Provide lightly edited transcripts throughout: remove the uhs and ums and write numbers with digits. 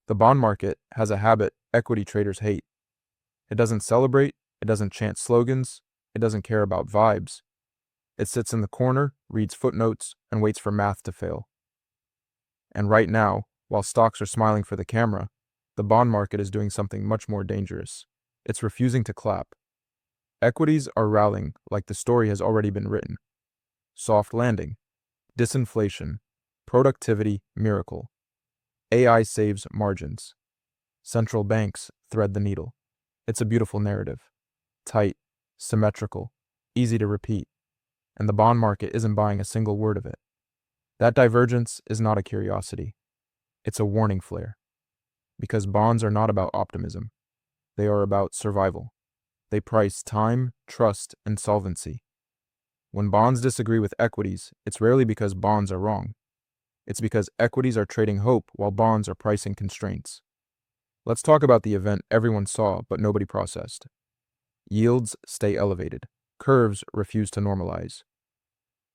The bond market has a habit equity traders hate. It doesn't celebrate, it doesn't chant slogans, it doesn't care about vibes. It sits in the corner, reads footnotes, and waits for math to fail. And right now, while stocks are smiling for the camera, the bond market is doing something much more dangerous. It's refusing to clap. Equities are rallying like the story has already been written. Soft landing, disinflation, productivity miracle. AI saves margins. Central banks thread the needle. It's a beautiful narrative. Tight, symmetrical, easy to repeat. And the bond market isn't buying a single word of it. That divergence is not a curiosity. It's a warning flare. Because bonds are not about optimism. They are about survival. They price time, trust, and solvency. When bonds disagree with equities, it's rarely because bonds are wrong. It's because equities are trading hope while bonds are pricing constraints. Let's talk about the event everyone saw but nobody processed. Yields stay elevated. Curves refuse to normalize.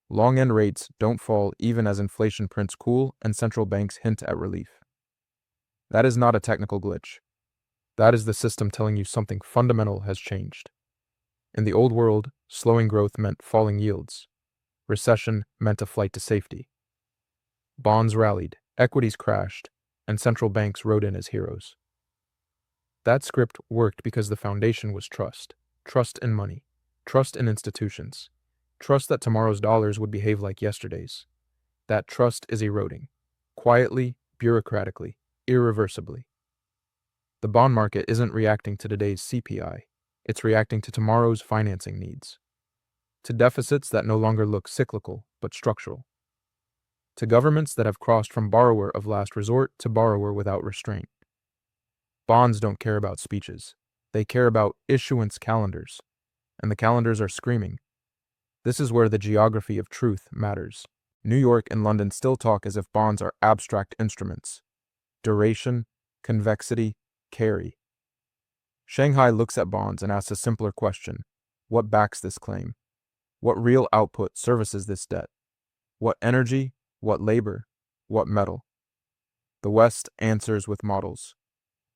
Long-end rates don't fall even as inflation prints cool and central banks hint at relief. That is not a technical glitch. That is the system telling you something fundamental has changed. In the old world, slowing growth meant falling yields. Recession meant a flight to safety. Bonds rallied, equities crashed, and central banks rode in as heroes. That script worked because the foundation was trust. Trust in money. Trust in institutions. Trust that tomorrow's dollars would behave like yesterday's. That trust is eroding. Quietly, bureaucratically, irreversibly. The bond market isn't reacting to today's CPI. It's reacting to tomorrow's financing needs. To deficits that no longer look cyclical, but structural. To governments that have crossed from borrower of last resort to borrower without restraint. Bonds don't care about speeches. They care about issuance calendars. And the calendars are screaming. This is where the geography of truth matters. New York and London still talk as if bonds are abstract instruments. Duration, convexity, carry. Shanghai looks at bonds and asks a simpler question. What backs this claim? What real output services this debt? What energy? What labor? What metal? The West answers with models.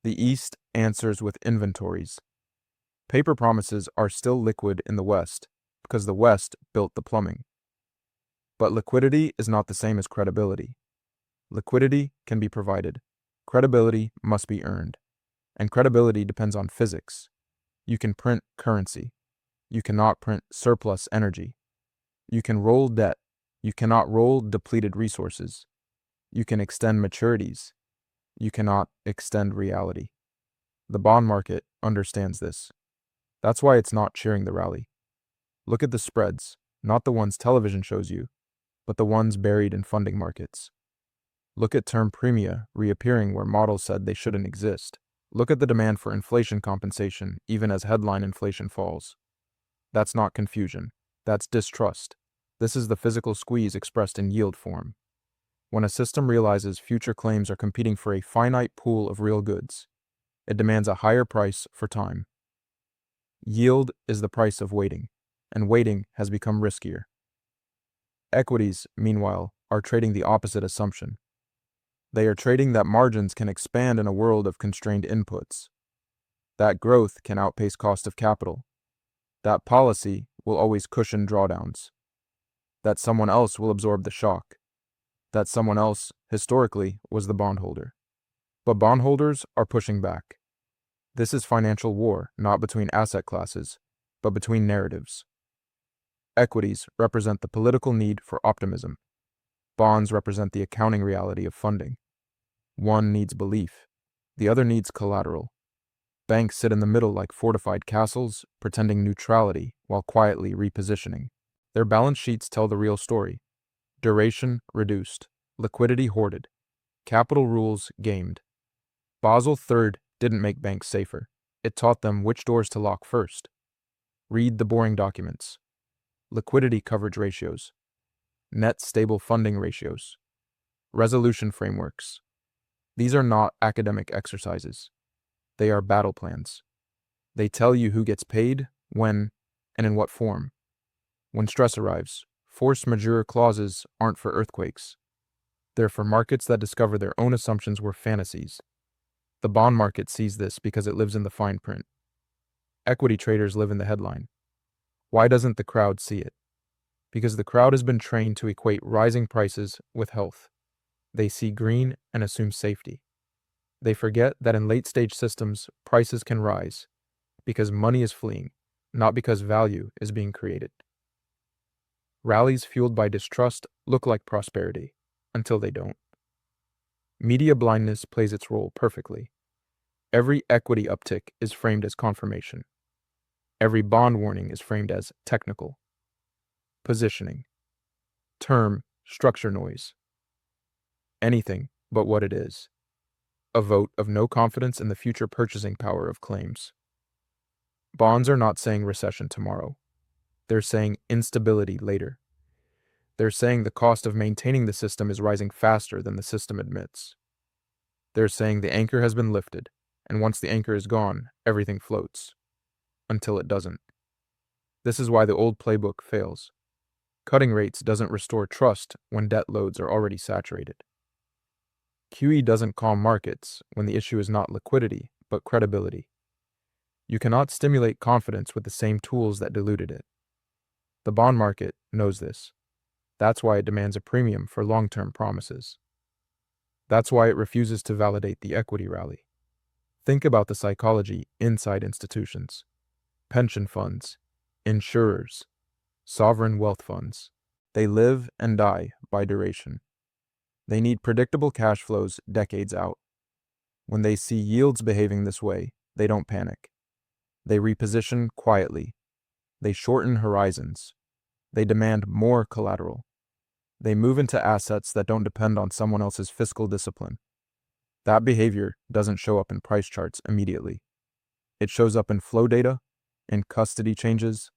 The East answers with inventories. Paper promises are still liquid in the West because the West built the plumbing. But liquidity is not the same as credibility. Liquidity can be provided. Credibility must be earned. And credibility depends on physics. You can print currency. You cannot print surplus energy. You can roll debt. You cannot roll depleted resources. You can extend maturities. You cannot extend reality. The bond market understands this. That's why it's not cheering the rally. Look at the spreads, not the ones television shows you, but the ones buried in funding markets. Look at term premia reappearing where models said they shouldn't exist. Look at the demand for inflation compensation even as headline inflation falls. That's not confusion. That's distrust. This is the physical squeeze expressed in yield form. When a system realizes future claims are competing for a finite pool of real goods, it demands a higher price for time. Yield is the price of waiting, and waiting has become riskier. Equities, meanwhile, are trading the opposite assumption. They are trading that margins can expand in a world of constrained inputs, that growth can outpace cost of capital, that policy will always cushion drawdowns, that someone else will absorb the shock, that someone else, historically, was the bondholder. But bondholders are pushing back. This is financial war, not between asset classes, but between narratives. Equities represent the political need for optimism. Bonds represent the accounting reality of funding. One needs belief. The other needs collateral. Banks sit in the middle like fortified castles, pretending neutrality while quietly repositioning. Their balance sheets tell the real story. Duration reduced. Liquidity hoarded. Capital rules gamed. Basel III didn't make banks safer. It taught them which doors to lock first. Read the boring documents. Liquidity coverage ratios. Net stable funding ratios. Resolution frameworks. These are not academic exercises. They are battle plans. They tell you who gets paid, when, and in what form. When stress arrives, force majeure clauses aren't for earthquakes. They're for markets that discover their own assumptions were fantasies. The bond market sees this because it lives in the fine print. Equity traders live in the headline. Why doesn't the crowd see it? Because the crowd has been trained to equate rising prices with health. They see green and assume safety. They forget that in late-stage systems, prices can rise because money is fleeing, not because value is being created. Rallies fueled by distrust look like prosperity, until they don't. Media blindness plays its role perfectly. Every equity uptick is framed as confirmation. Every bond warning is framed as technical. Positioning. Term, structure noise. Anything but what it is. A vote of no confidence in the future purchasing power of claims. Bonds are not saying recession tomorrow. They're saying instability later. They're saying the cost of maintaining the system is rising faster than the system admits. They're saying the anchor has been lifted, and once the anchor is gone, everything floats. Until it doesn't. This is why the old playbook fails. Cutting rates doesn't restore trust when debt loads are already saturated. QE doesn't calm markets when the issue is not liquidity, but credibility. You cannot stimulate confidence with the same tools that diluted it. The bond market knows this. That's why it demands a premium for long-term promises. That's why it refuses to validate the equity rally. Think about the psychology inside institutions. Pension funds, insurers, sovereign wealth funds. They live and die by duration. They need predictable cash flows decades out. When they see yields behaving this way, they don't panic. They reposition quietly. They shorten horizons. They demand more collateral. They move into assets that don't depend on someone else's fiscal discipline. That behavior doesn't show up in price charts immediately. It shows up in flow data, in custody changes,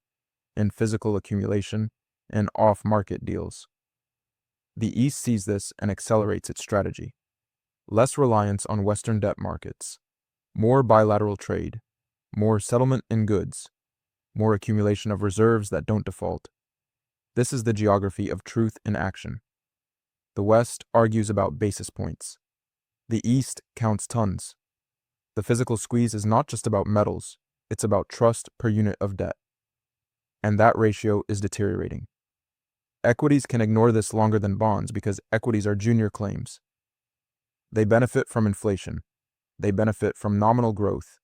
in physical accumulation, and off-market deals. The East sees this and accelerates its strategy. Less reliance on Western debt markets, more bilateral trade, more settlement in goods, more accumulation of reserves that don't default. This is the geography of truth in action. The West argues about basis points. The East counts tons. The physical squeeze is not just about metals, it's about trust per unit of debt. And that ratio is deteriorating. Equities can ignore this longer than bonds because equities are junior claims. They benefit from inflation. They benefit from nominal growth.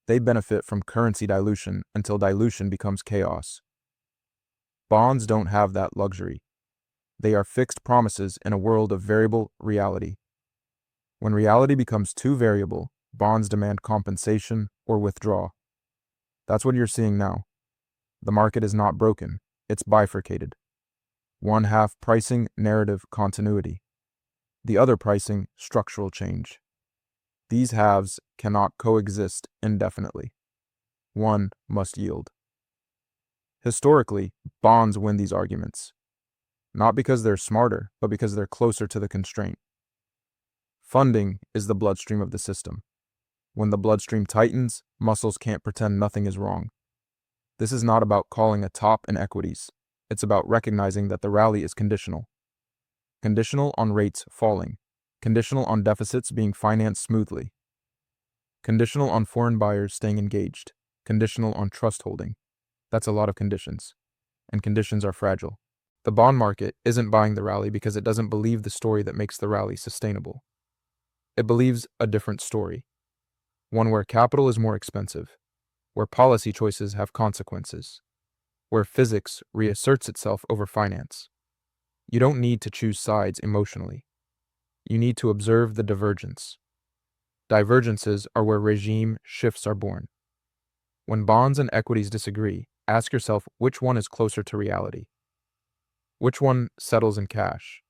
They benefit from currency dilution until dilution becomes chaos. Bonds don't have that luxury. They are fixed promises in a world of variable reality. When reality becomes too variable, bonds demand compensation or withdraw. That's what you're seeing now. The market is not broken, it's bifurcated. One half pricing narrative continuity. The other pricing structural change. These halves cannot coexist indefinitely. One must yield. Historically, bonds win these arguments. Not because they're smarter, but because they're closer to the constraint. Funding is the bloodstream of the system. When the bloodstream tightens, muscles can't pretend nothing is wrong. This is not about calling a top in equities. It's about recognizing that the rally is conditional. Conditional on rates falling. Conditional on deficits being financed smoothly. Conditional on foreign buyers staying engaged. Conditional on trust holding. That's a lot of conditions. And conditions are fragile. The bond market isn't buying the rally because it doesn't believe the story that makes the rally sustainable. It believes a different story. One where capital is more expensive. Where policy choices have consequences. Where physics reasserts itself over finance. You don't need to choose sides emotionally. You need to observe the divergence. Divergences are where regime shifts are born. When bonds and equities disagree, ask yourself which one is closer to reality. Which one settles in cash?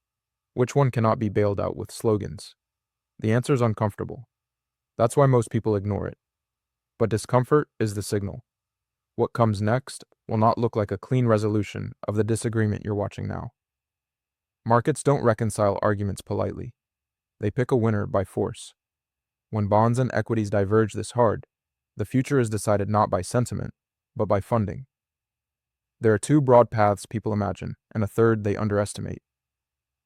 Which one cannot be bailed out with slogans? The answer is uncomfortable. That's why most people ignore it. But discomfort is the signal. What comes next will not look like a clean resolution of the disagreement you're watching now. Markets don't reconcile arguments politely. They pick a winner by force. When bonds and equities diverge this hard, the future is decided not by sentiment, but by funding. There are two broad paths people imagine, and a third they underestimate.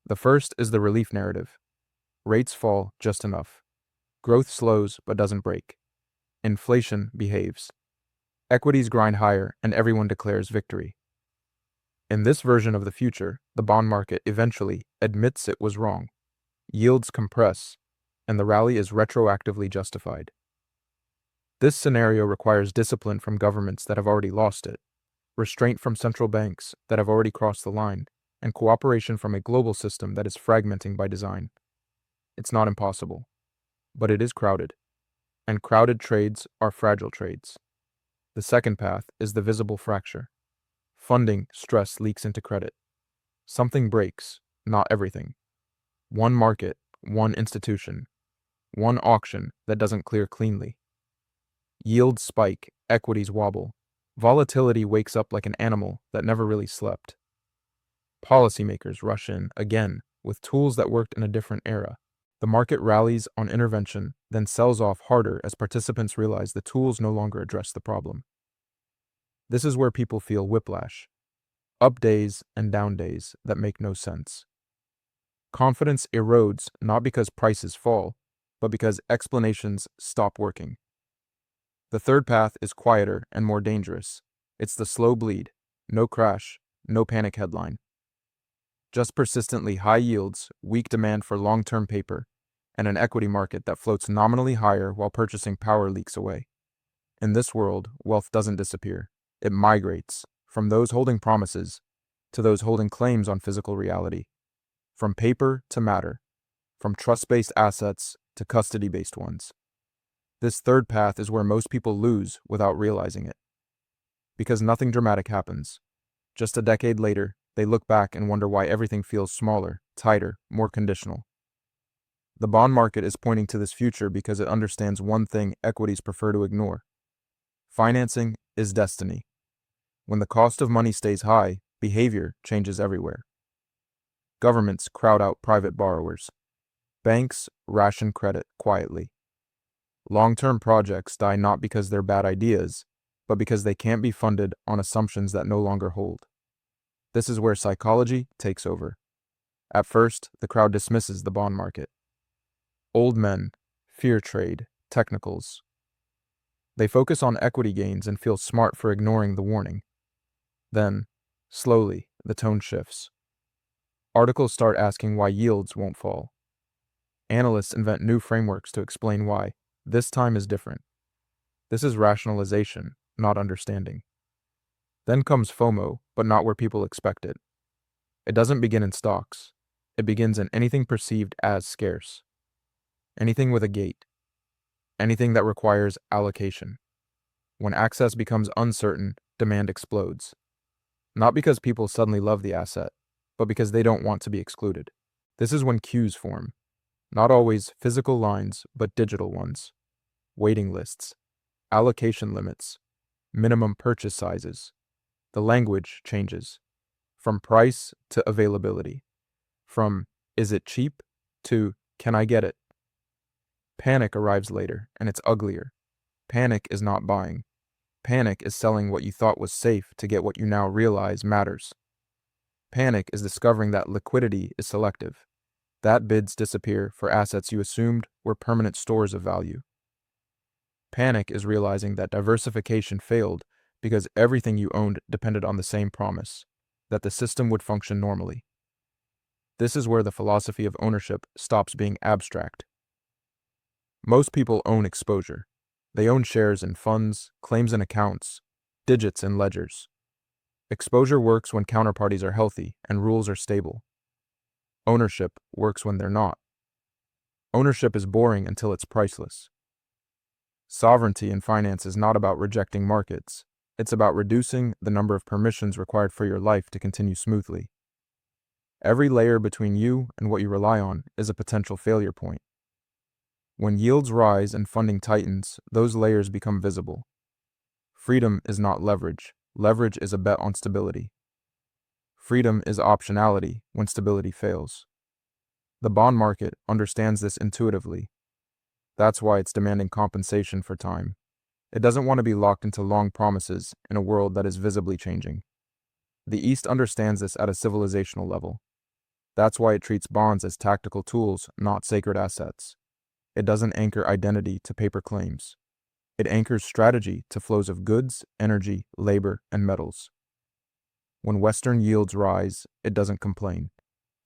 The first is the relief narrative. Rates fall just enough. Growth slows but doesn't break. Inflation behaves. Equities grind higher and everyone declares victory. In this version of the future, the bond market eventually admits it was wrong. Yields compress, and the rally is retroactively justified. This scenario requires discipline from governments that have already lost it, restraint from central banks that have already crossed the line, and cooperation from a global system that is fragmenting by design. It's not impossible, but it is crowded, and crowded trades are fragile trades. The second path is the visible fracture. Funding stress leaks into credit. Something breaks, not everything. One market, one institution, one auction that doesn't clear cleanly. Yields spike, equities wobble. Volatility wakes up like an animal that never really slept. Policymakers rush in, again, with tools that worked in a different era. The market rallies on intervention, then sells off harder as participants realize the tools no longer address the problem. This is where people feel whiplash. Up days and down days that make no sense. Confidence erodes not because prices fall, but because explanations stop working. The third path is quieter and more dangerous. It's the slow bleed. No crash, no panic headline. Just persistently high yields, weak demand for long-term paper, and an equity market that floats nominally higher while purchasing power leaks away. In this world, wealth doesn't disappear. It migrates from those holding promises to those holding claims on physical reality, from paper to matter, from trust-based assets to custody-based ones. This third path is where most people lose without realizing it. Because nothing dramatic happens. Just a decade later, they look back and wonder why everything feels smaller, tighter, more conditional. The bond market is pointing to this future because it understands one thing equities prefer to ignore. Financing is destiny. When the cost of money stays high, behavior changes everywhere. Governments crowd out private borrowers. Banks ration credit quietly. Long-term projects die not because they're bad ideas, but because they can't be funded on assumptions that no longer hold. This is where psychology takes over. At first, the crowd dismisses the bond market. Old men, fear trade, technicals. They focus on equity gains and feel smart for ignoring the warning. Then, slowly, the tone shifts. Articles start asking why yields won't fall. Analysts invent new frameworks to explain why. This time is different. This is rationalization, not understanding. Then comes FOMO, but not where people expect it. It doesn't begin in stocks. It begins in anything perceived as scarce. Anything with a gate. Anything that requires allocation. When access becomes uncertain, demand explodes. Not because people suddenly love the asset, but because they don't want to be excluded. This is when queues form. Not always physical lines, but digital ones. Waiting lists, allocation limits, minimum purchase sizes. The language changes. From price to availability. From, is it cheap, to, can I get it? Panic arrives later, and it's uglier. Panic is not buying. Panic is selling what you thought was safe to get what you now realize matters. Panic is discovering that liquidity is selective. That bids disappear for assets you assumed were permanent stores of value. Panic is realizing that diversification failed because everything you owned depended on the same promise, that the system would function normally. This is where the philosophy of ownership stops being abstract. Most people own exposure. They own shares in funds, claims in accounts, digits in ledgers. Exposure works when counterparties are healthy and rules are stable. Ownership works when they're not. Ownership is boring until it's priceless. Sovereignty in finance is not about rejecting markets. It's about reducing the number of permissions required for your life to continue smoothly. Every layer between you and what you rely on is a potential failure point. When yields rise and funding tightens, those layers become visible. Freedom is not leverage. Leverage is a bet on stability. Freedom is optionality when stability fails. The bond market understands this intuitively. That's why it's demanding compensation for time. It doesn't want to be locked into long promises in a world that is visibly changing. The East understands this at a civilizational level. That's why it treats bonds as tactical tools, not sacred assets. It doesn't anchor identity to paper claims. It anchors strategy to flows of goods, energy, labor, and metals. When Western yields rise, it doesn't complain.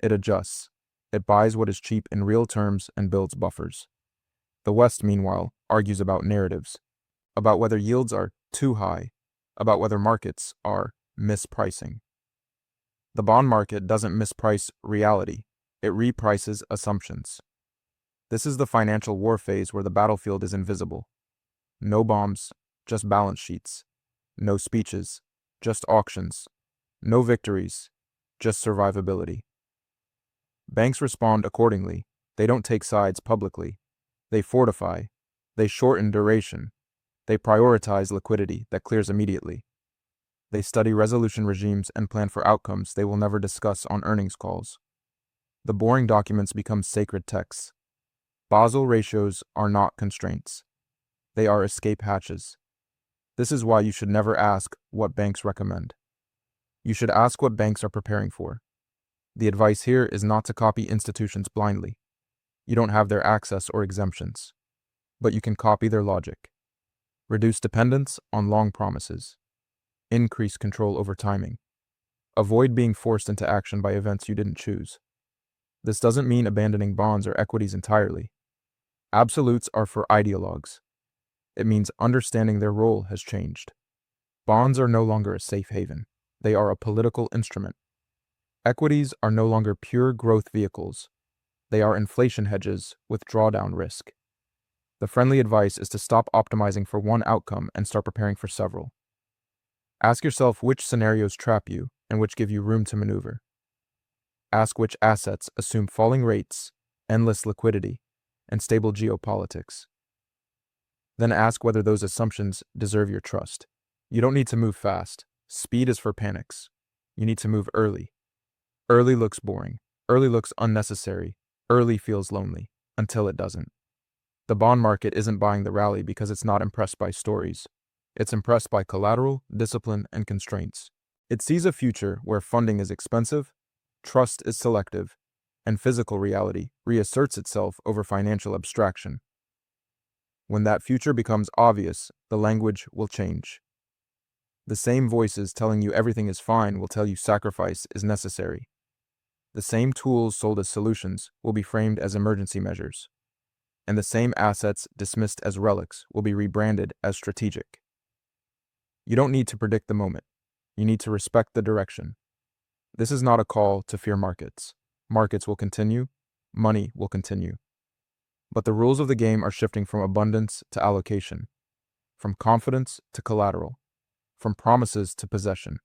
It adjusts. It buys what is cheap in real terms and builds buffers. The West, meanwhile, argues about narratives, about whether yields are too high, about whether markets are mispricing. The bond market doesn't misprice reality. It reprices assumptions. This is the financial war phase where the battlefield is invisible. No bombs, just balance sheets. No speeches, just auctions. No victories, just survivability. Banks respond accordingly. They don't take sides publicly. They fortify. They shorten duration. They prioritize liquidity that clears immediately. They study resolution regimes and plan for outcomes they will never discuss on earnings calls. The boring documents become sacred texts. Basel ratios are not constraints. They are escape hatches. This is why you should never ask what banks recommend. You should ask what banks are preparing for. The advice here is not to copy institutions blindly. You don't have their access or exemptions, but you can copy their logic. Reduce dependence on long promises. Increase control over timing. Avoid being forced into action by events you didn't choose. This doesn't mean abandoning bonds or equities entirely. Absolutes are for ideologues. It means understanding their role has changed. Bonds are no longer a safe haven. They are a political instrument. Equities are no longer pure growth vehicles. They are inflation hedges with drawdown risk. The friendly advice is to stop optimizing for one outcome and start preparing for several. Ask yourself which scenarios trap you and which give you room to maneuver. Ask which assets assume falling rates, endless liquidity, and stable geopolitics. Then ask whether those assumptions deserve your trust. You don't need to move fast. Speed is for panics. You need to move early. Early looks boring. Early looks unnecessary. Early feels lonely, until it doesn't. The bond market isn't buying the rally because it's not impressed by stories. It's impressed by collateral, discipline, and constraints. It sees a future where funding is expensive, trust is selective, and physical reality reasserts itself over financial abstraction. When that future becomes obvious, the language will change. The same voices telling you everything is fine will tell you sacrifice is necessary. The same tools sold as solutions will be framed as emergency measures. And the same assets dismissed as relics will be rebranded as strategic. You don't need to predict the moment. You need to respect the direction. This is not a call to fear markets. Markets will continue. Money will continue. But the rules of the game are shifting from abundance to allocation, from confidence to collateral, from promises to possession.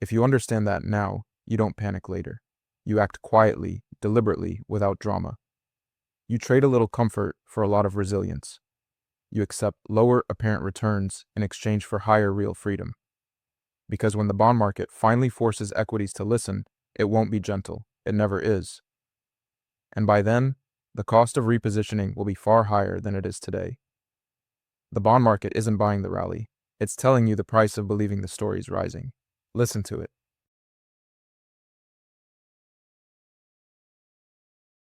If you understand that now, you don't panic later. You act quietly, deliberately, without drama. You trade a little comfort for a lot of resilience. You accept lower apparent returns in exchange for higher real freedom. Because when the bond market finally forces equities to listen, it won't be gentle. It never is. And by then, the cost of repositioning will be far higher than it is today. The bond market isn't buying the rally. It's telling you the price of believing the story is rising. Listen to it.